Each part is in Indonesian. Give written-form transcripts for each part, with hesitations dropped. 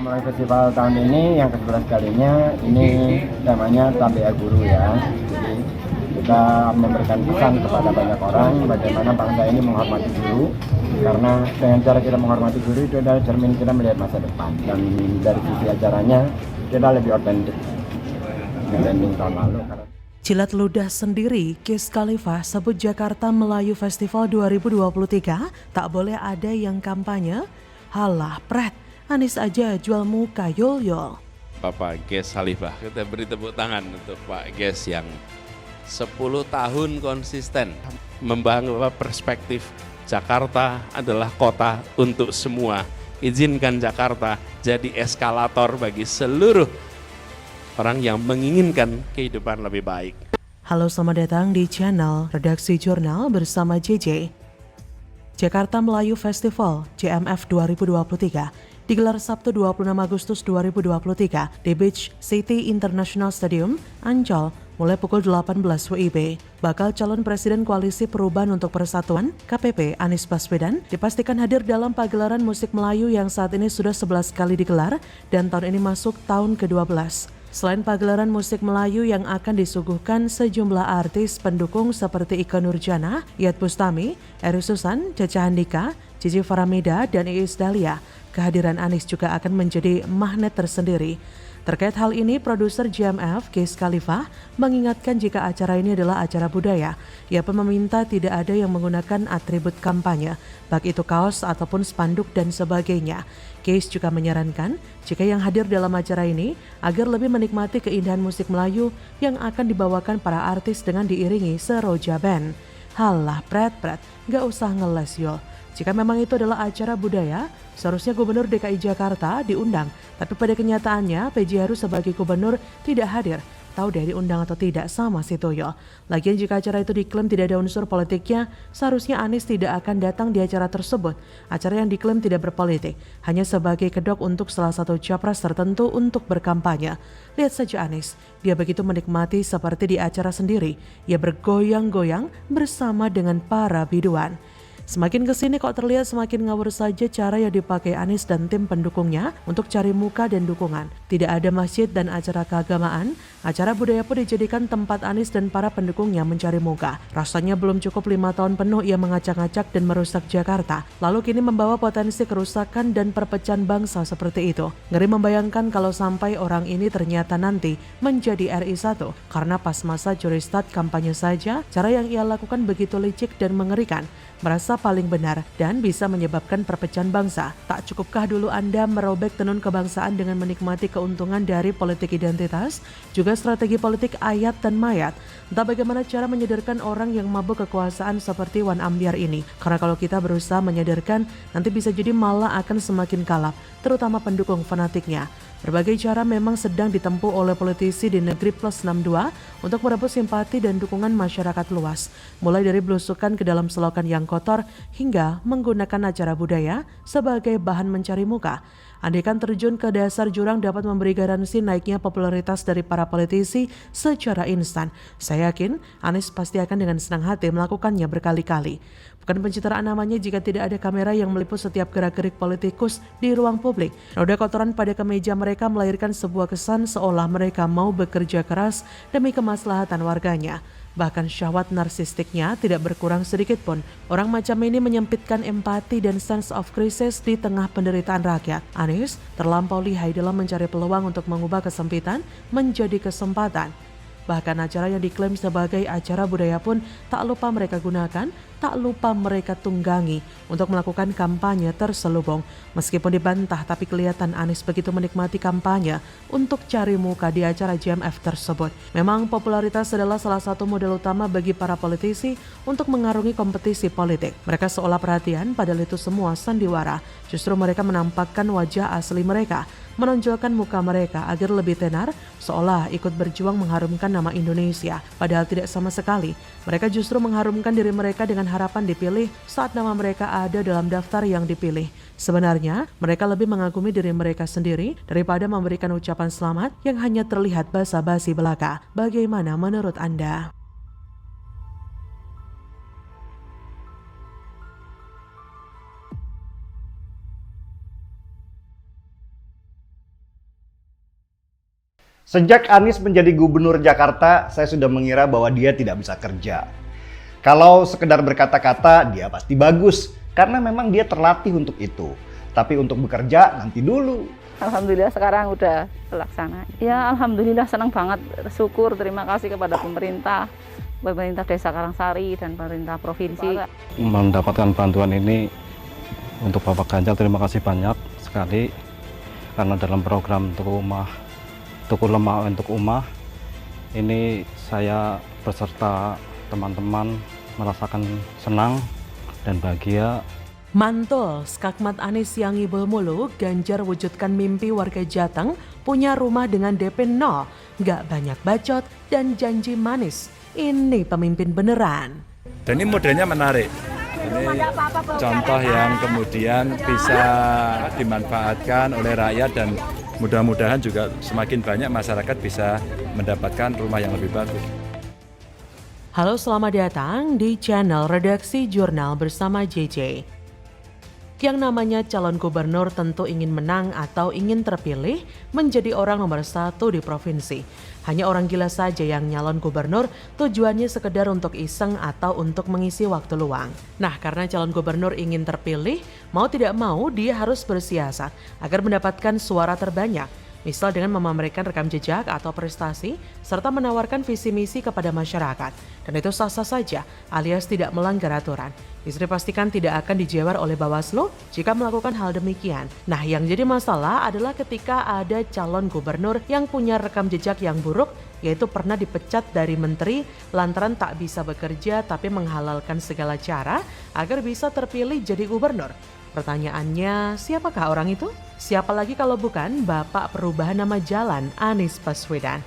Mulai festival tahun ini yang ke-11 kalinya, ini namanya Tabea Guru ya. Jadi kita memberikan pesan kepada banyak orang bagaimana bangsa ini menghormati guru, karena dengan cara kita menghormati guru itu adalah cermin kita melihat masa depan. Dan dari sisi acaranya kita lebih otentik dibanding tahun lalu. Jilat ludah sendiri, Wiz Khalifa sebut Jakarta Melayu Festival 2023 tak boleh ada yang kampanye. Halah pret, Anies aja jual muka yol-yol. Bapak Wiz Khalifa, kita beri tepuk tangan untuk Pak Wiz yang 10 tahun konsisten membangun perspektif Jakarta adalah kota untuk semua. Izinkan Jakarta jadi eskalator bagi seluruh orang yang menginginkan kehidupan lebih baik. Halo, selamat datang di channel Redaksi Jurnal bersama JJ. Jakarta Melayu Festival JMF 2023 digelar Sabtu 26 Agustus 2023 di Beach City International Stadium, Ancol, mulai pukul 18 WIB. Bakal calon Presiden Koalisi Perubahan untuk Persatuan (KPP) Anies Baswedan dipastikan hadir dalam pagelaran musik Melayu yang saat ini sudah 11 kali digelar dan tahun ini masuk tahun ke-12. Selain pagelaran musik Melayu yang akan disuguhkan sejumlah artis pendukung seperti Ikke Nurjanah, Iyeth Bustami, Eri Susan, Caca Handika, Cici Faramida, dan Iis Dahlia, kehadiran Anies juga akan menjadi magnet tersendiri. Terkait hal ini, produser JMF, Wiz Khalifa, mengingatkan jika acara ini adalah acara budaya. Ia pun meminta tidak ada yang menggunakan atribut kampanye, baik itu kaos ataupun spanduk dan sebagainya. Wiz juga menyarankan jika yang hadir dalam acara ini agar lebih menikmati keindahan musik Melayu yang akan dibawakan para artis dengan diiringi seroja band. Halah pret-pret, gak usah ngeles yo. Jika memang itu adalah acara budaya, seharusnya Gubernur DKI Jakarta diundang. Tapi pada kenyataannya, PJ Heru sebagai gubernur tidak hadir. Tahu deh diundang atau tidak sama si Toyo. Lagian jika acara itu diklaim tidak ada unsur politiknya, seharusnya Anies tidak akan datang di acara tersebut. Acara yang diklaim tidak berpolitik, hanya sebagai kedok untuk salah satu capres tertentu untuk berkampanye. Lihat saja Anies, dia begitu menikmati seperti di acara sendiri. Ia bergoyang-goyang bersama dengan para biduan. Semakin kesini kok terlihat semakin ngawur saja cara yang dipakai Anies dan tim pendukungnya untuk cari muka dan dukungan. Tidak ada masjid dan acara keagamaan, acara budaya pun dijadikan tempat Anies dan para pendukungnya mencari muka. Rasanya belum cukup 5 tahun penuh ia mengacak-acak dan merusak Jakarta, lalu kini membawa potensi kerusakan dan perpecahan bangsa seperti itu. Ngeri membayangkan kalau sampai orang ini ternyata nanti menjadi RI 1, karena pas masa curi start kampanye saja, cara yang ia lakukan begitu licik dan mengerikan. Merasa paling benar dan bisa menyebabkan perpecahan bangsa. Tak cukupkah dulu Anda merobek tenun kebangsaan dengan menikmati keuntungan dari politik identitas, juga strategi politik ayat dan mayat? Entah bagaimana cara menyadarkan orang yang mabuk kekuasaan seperti Wan Ambiar ini. Karena kalau kita berusaha menyadarkan, nanti bisa jadi malah akan semakin kalap, terutama pendukung fanatiknya. Berbagai cara memang sedang ditempuh oleh politisi di negeri plus 62 untuk merebut simpati dan dukungan masyarakat luas. Mulai dari belusukan ke dalam selokan yang kotor hingga menggunakan acara budaya sebagai bahan mencari muka. Andaikan terjun ke dasar jurang dapat memberi garansi naiknya popularitas dari para politisi secara instan. Saya yakin Anies pasti akan dengan senang hati melakukannya berkali-kali. Bukan pencitraan namanya jika tidak ada kamera yang meliput setiap gerak-gerik politikus di ruang publik. Roda kotoran pada kemeja mereka melahirkan sebuah kesan seolah mereka mau bekerja keras demi kemaslahatan warganya. Bahkan syahwat narsistiknya tidak berkurang sedikit pun. Orang macam ini menyempitkan empati dan sense of crisis di tengah penderitaan rakyat. Anies terlampau lihai dalam mencari peluang untuk mengubah kesempitan menjadi kesempatan. Bahkan acara yang diklaim sebagai acara budaya pun tak lupa mereka gunakan, tak lupa mereka tunggangi untuk melakukan kampanye terselubung. Meskipun dibantah, tapi kelihatan Anies begitu menikmati kampanye untuk cari muka di acara JMF tersebut. Memang popularitas adalah salah satu modal utama bagi para politisi untuk mengarungi kompetisi politik. Mereka seolah perhatian, padahal itu semua sandiwara. Justru mereka menampakkan wajah asli mereka, menonjolkan muka mereka agar lebih tenar, seolah ikut berjuang mengharumkan nama Indonesia. Padahal tidak sama sekali. Mereka justru mengharumkan diri mereka dengan harapan dipilih saat nama mereka ada dalam daftar yang dipilih. Sebenarnya, mereka lebih mengagumi diri mereka sendiri daripada memberikan ucapan selamat yang hanya terlihat basa-basi belaka. Bagaimana menurut Anda? Sejak Anies menjadi gubernur Jakarta, saya sudah mengira bahwa dia tidak bisa kerja. Kalau sekedar berkata-kata, dia pasti bagus, karena memang dia terlatih untuk itu. Tapi untuk bekerja, nanti dulu. Alhamdulillah sekarang udah terlaksana. Ya alhamdulillah senang banget, syukur, terima kasih kepada pemerintah Desa Karangsari dan pemerintah provinsi. Mendapatkan bantuan ini untuk Bapak Ganjar, terima kasih banyak sekali. Karena dalam program Tuku Lemah untuk Umah, ini saya beserta teman-teman merasakan senang dan bahagia. Mantul, skakmat Anies yang ngibul mulu, Ganjar wujudkan mimpi warga Jateng punya rumah dengan DP 0, nggak banyak bacot dan janji manis. Ini pemimpin beneran. Dan ini modelnya menarik. Ini contoh yang kemudian bisa dimanfaatkan oleh rakyat dan mudah-mudahan juga semakin banyak masyarakat bisa mendapatkan rumah yang lebih bagus. Halo, selamat datang di channel Redaksi Jurnal bersama JJ. Yang namanya calon gubernur tentu ingin menang atau ingin terpilih menjadi orang nomor 1 di provinsi. Hanya orang gila saja yang nyalon gubernur tujuannya sekedar untuk iseng atau untuk mengisi waktu luang. Nah, karena calon gubernur ingin terpilih, mau tidak mau dia harus bersiasat agar mendapatkan suara terbanyak. Misal dengan memamerkan rekam jejak atau prestasi, serta menawarkan visi misi kepada masyarakat. Dan itu sah-sah saja, alias tidak melanggar aturan. Bisa dipastikan tidak akan dijewer oleh Bawaslu jika melakukan hal demikian. Nah, yang jadi masalah adalah ketika ada calon gubernur yang punya rekam jejak yang buruk, yaitu pernah dipecat dari menteri lantaran tak bisa bekerja tapi menghalalkan segala cara agar bisa terpilih jadi gubernur. Pertanyaannya, siapakah orang itu? Siapa lagi kalau bukan Bapak Perubahan Nama Jalan Anies Baswedan.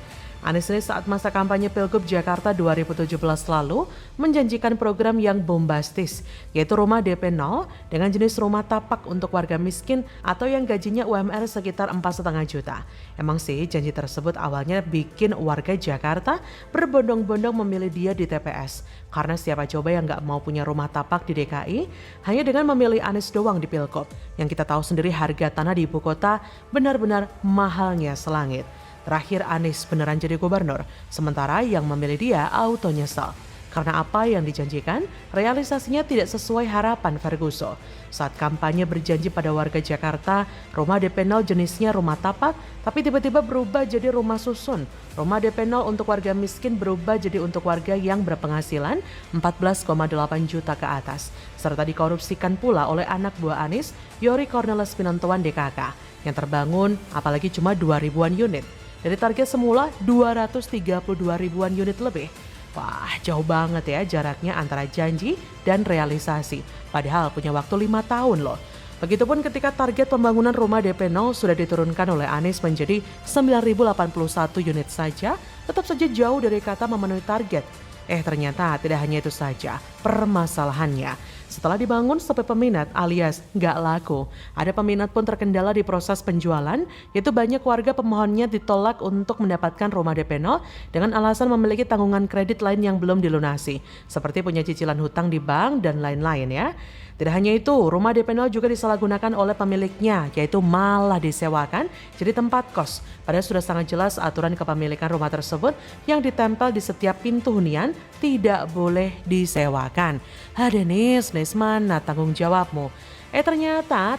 Anies ini saat masa kampanye Pilgub Jakarta 2017 lalu menjanjikan program yang bombastis, yaitu rumah DP 0 dengan jenis rumah tapak untuk warga miskin atau yang gajinya UMR sekitar 4,5 juta. Emang sih janji tersebut awalnya bikin warga Jakarta berbondong-bondong memilih dia di TPS. Karena siapa coba yang gak mau punya rumah tapak di DKI hanya dengan memilih Anies doang di Pilgub. Yang kita tahu sendiri harga tanah di ibu kota benar-benar mahalnya selangit. Terakhir Anies beneran jadi gubernur, sementara yang memilih dia auto nyesal. Karena apa yang dijanjikan, realisasinya tidak sesuai harapan Ferguson. Saat kampanye berjanji pada warga Jakarta, rumah DP 0 jenisnya rumah tapak, tapi tiba-tiba berubah jadi rumah susun. Rumah DP 0 untuk warga miskin berubah jadi untuk warga yang berpenghasilan 14,8 juta ke atas. Serta dikorupsikan pula oleh anak buah Anies, Yori Cornelis Pinontoan DKK, yang terbangun apalagi cuma 2.000-an unit. Dari target semula 232 ribuan unit lebih. Wah, jauh banget ya jaraknya antara janji dan realisasi. Padahal punya waktu 5 tahun loh. Begitupun ketika target pembangunan rumah DP 0 sudah diturunkan oleh Anies menjadi 9.081 unit saja, tetap saja jauh dari kata memenuhi target. Ternyata tidak hanya itu saja permasalahannya. Setelah dibangun sampai peminat alias nggak laku, ada peminat pun terkendala di proses penjualan, yaitu banyak warga pemohonnya ditolak untuk mendapatkan rumah DP 0 dengan alasan memiliki tanggungan kredit lain yang belum dilunasi, seperti punya cicilan hutang di bank dan lain-lain ya. Tidak hanya itu, rumah DP 0 juga disalahgunakan oleh pemiliknya, yaitu malah disewakan jadi tempat kos. Padahal sudah sangat jelas aturan kepemilikan rumah tersebut yang ditempel di setiap pintu hunian tidak boleh disewakan. Nis mana tanggung jawabmu? Ternyata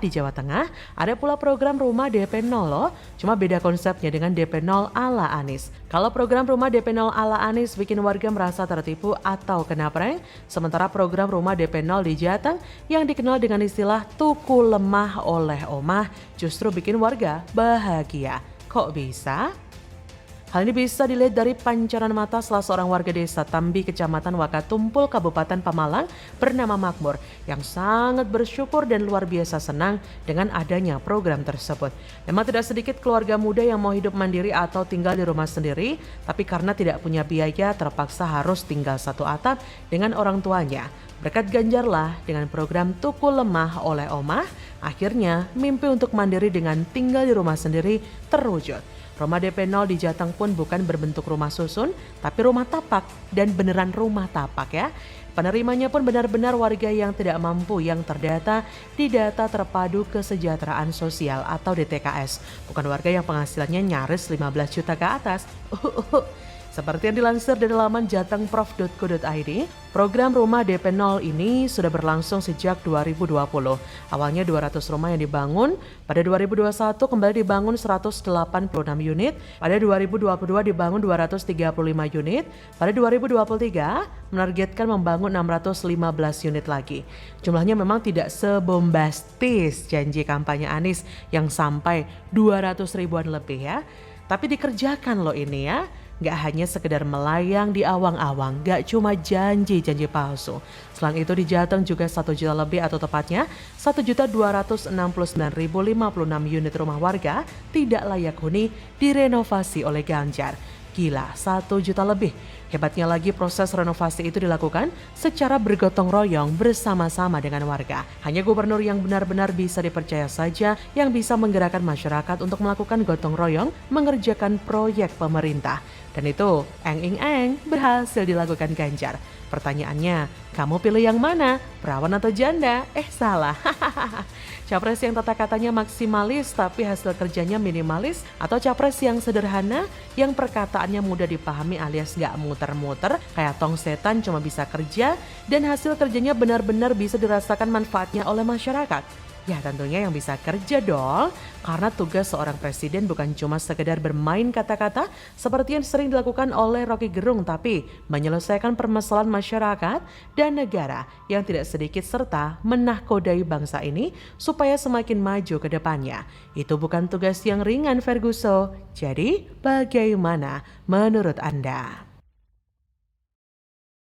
di Jawa Tengah ada pula program rumah DP 0 loh. Cuma beda konsepnya dengan DP 0 ala Anies. Kalau program rumah DP 0 ala Anies bikin warga merasa tertipu atau kena prank, sementara program rumah DP 0 di Jateng yang dikenal dengan istilah tuku lemah oleh omah justru bikin warga bahagia. Kok bisa? Hal ini bisa dilihat dari pancaran mata salah seorang warga desa Tambi, Kecamatan Wakatumpul, Kabupaten Pemalang bernama Makmur yang sangat bersyukur dan luar biasa senang dengan adanya program tersebut. Memang tidak sedikit keluarga muda yang mau hidup mandiri atau tinggal di rumah sendiri, tapi karena tidak punya biaya terpaksa harus tinggal satu atap dengan orang tuanya. Berkat Ganjarlah dengan program Tuku Lemah oleh Omah, Akhirnya, mimpi untuk mandiri dengan tinggal di rumah sendiri terwujud. Rumah DP 0 di Jateng pun bukan berbentuk rumah susun, tapi rumah tapak, dan beneran rumah tapak ya. Penerimanya pun benar-benar warga yang tidak mampu yang terdata di Data Terpadu Kesejahteraan Sosial atau DTKS. Bukan warga yang penghasilannya nyaris 15 juta ke atas. Seperti yang dilansir dari laman jatengprof.co.id, program rumah DP 0 ini sudah berlangsung sejak 2020. Awalnya 200 rumah yang dibangun, pada 2021 kembali dibangun 186 unit, pada 2022 dibangun 235 unit, pada 2023 menargetkan membangun 615 unit lagi. Jumlahnya memang tidak sebombastis janji kampanye Anies yang sampai 200 ribuan lebih ya. Tapi dikerjakan loh ini ya. Gak hanya sekedar melayang di awang-awang, gak cuma janji-janji palsu. Selain itu di Jateng juga 1 juta lebih atau tepatnya 1.269.056 unit rumah warga tidak layak huni direnovasi oleh Ganjar. Gila, 1 juta lebih. Hebatnya lagi proses renovasi itu dilakukan secara bergotong royong bersama-sama dengan warga. Hanya gubernur yang benar-benar bisa dipercaya saja yang bisa menggerakkan masyarakat untuk melakukan gotong royong mengerjakan proyek pemerintah. Dan itu, eng-ing-eng, berhasil dilakukan Ganjar. Pertanyaannya, kamu pilih yang mana? Perawan atau janda? Salah. Capres yang tata katanya maksimalis tapi hasil kerjanya minimalis, atau capres yang sederhana yang perkataannya mudah dipahami alias gak muter-muter kayak tong setan cuma bisa kerja dan hasil kerjanya benar-benar bisa dirasakan manfaatnya oleh masyarakat? Ya tentunya yang bisa kerja dong, karena tugas seorang presiden bukan cuma sekedar bermain kata-kata seperti yang sering dilakukan oleh Rocky Gerung, tapi menyelesaikan permasalahan masyarakat dan negara yang tidak sedikit serta menahkodai bangsa ini supaya semakin maju ke depannya. Itu bukan tugas yang ringan Ferguson. Jadi bagaimana menurut Anda?